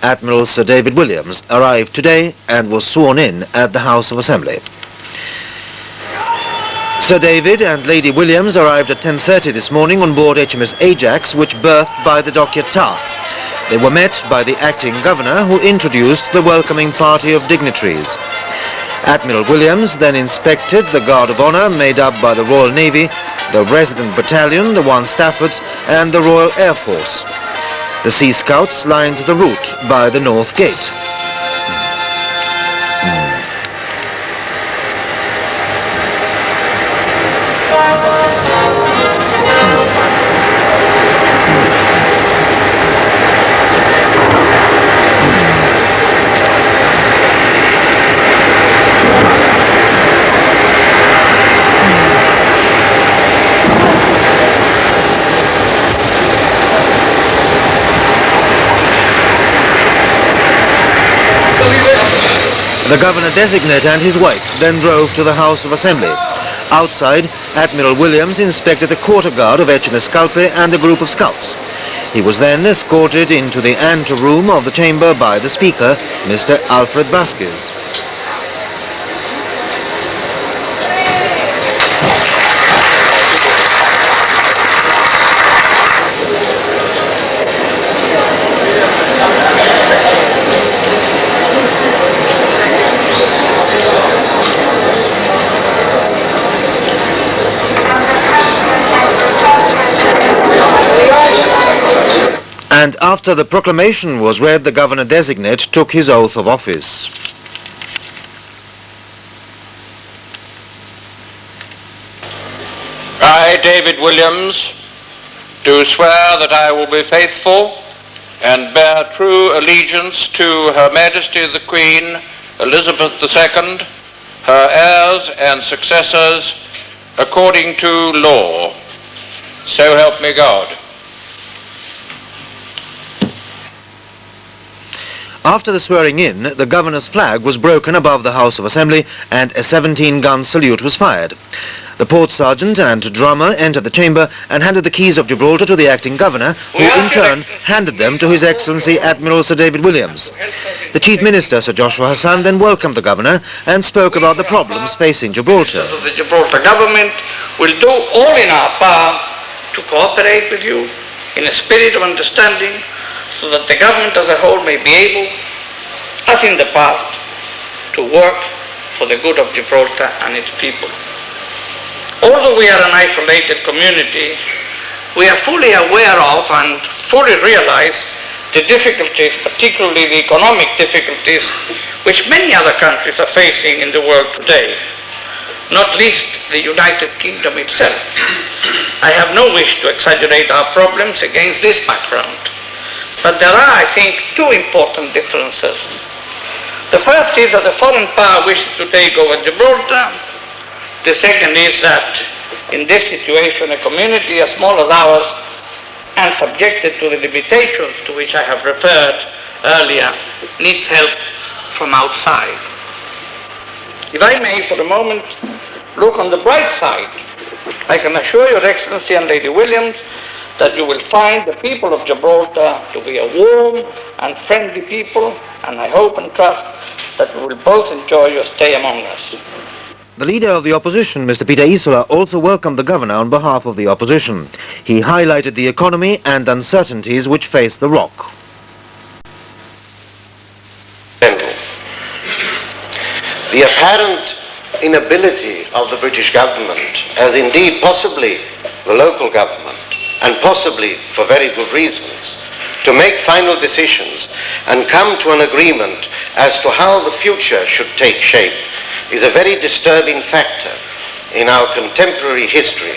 Admiral Sir David Williams arrived today and was sworn in at the House of Assembly. Sir David and Lady Williams arrived at 10:30 this morning on board HMS Ajax, which berthed by the Dockyard Tower. They were met by the acting governor, who introduced the welcoming party of dignitaries. Admiral Williams then inspected the Guard of Honour made up by the Royal Navy, the Resident Battalion, the 1 Staffords and the Royal Air Force. The Sea Scouts lined the route by the North Gate. The Governor-designate and his wife then drove to the House of Assembly. Outside, Admiral Williams inspected the quarter guard of HMS Scalpe and a group of scouts. He was then escorted into the anteroom of the chamber by the Speaker, Mr. Alfred Vasquez. And after the proclamation was read, the Governor-designate took his oath of office. I, David Williams, do swear that I will be faithful and bear true allegiance to Her Majesty the Queen, Elizabeth II, her heirs and successors, according to law. So help me God. After the swearing-in, the Governor's flag was broken above the House of Assembly and a 17-gun salute was fired. The Port Sergeant and drummer entered the chamber and handed the keys of Gibraltar to the acting Governor, who in turn handed them to His Excellency Admiral Sir David Williams. The Chief Minister, Sir Joshua Hassan, then welcomed the Governor and spoke about the problems facing Gibraltar. The Gibraltar government will do all in our power to cooperate with you in a spirit of understanding, so that the government as a whole may be able, as in the past, to work for the good of Gibraltar and its people. Although we are an isolated community, we are fully aware of and fully realize the difficulties, particularly the economic difficulties, which many other countries are facing in the world today, not least the United Kingdom itself. I have no wish to exaggerate our problems against this background. But there are, I think, two important differences. The first is that the foreign power wishes to take over Gibraltar. The second is that in this situation, a community as small as ours and subjected to the limitations to which I have referred earlier needs help from outside. If I may for a moment look on the bright side, I can assure Your Excellency and Lady Williams that you will find the people of Gibraltar to be a warm and friendly people, and I hope and trust that we will both enjoy your stay among us. The leader of the opposition, Mr. Peter Isola, also welcomed the Governor on behalf of the opposition. He highlighted the economy and uncertainties which face the ROC. The apparent inability of the British government, as indeed possibly the local government, and possibly for very good reasons, to make final decisions and come to an agreement as to how the future should take shape is a very disturbing factor in our contemporary history,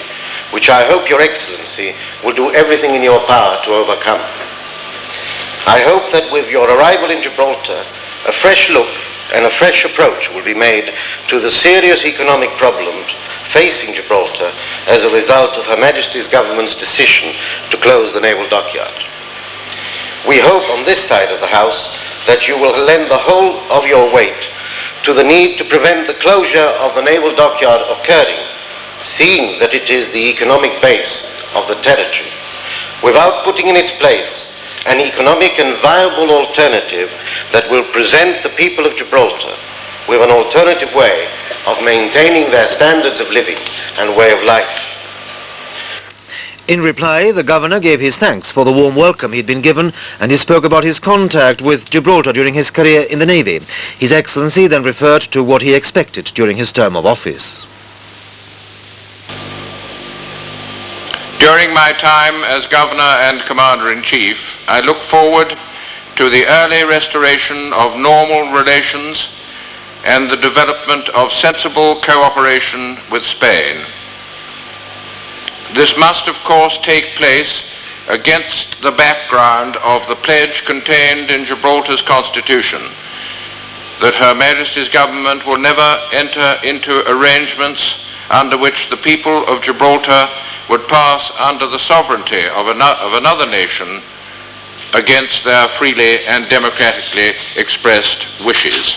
which I hope Your Excellency will do everything in your power to overcome. I hope that with your arrival in Gibraltar, a fresh look and a fresh approach will be made to the serious economic problems facing Gibraltar as a result of Her Majesty's government's decision to close the naval dockyard. We hope on this side of the House that you will lend the whole of your weight to the need to prevent the closure of the naval dockyard occurring, seeing that it is the economic base of the territory, without putting in its place an economic and viable alternative that will present the people of Gibraltar with an alternative way of maintaining their standards of living and way of life. In reply, the governor gave his thanks for the warm welcome he'd been given, and he spoke about his contact with Gibraltar during his career in the Navy. His Excellency then referred to what he expected during his term of office. During my time as Governor and Commander-in-Chief, I look forward to the early restoration of normal relations and the development of sensible cooperation with Spain. This must, of course, take place against the background of the pledge contained in Gibraltar's Constitution that Her Majesty's government will never enter into arrangements under which the people of Gibraltar would pass under the sovereignty of another nation against their freely and democratically expressed wishes.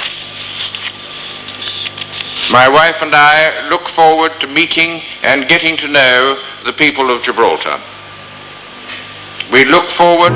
My wife and I look forward to meeting and getting to know the people of Gibraltar. We look forward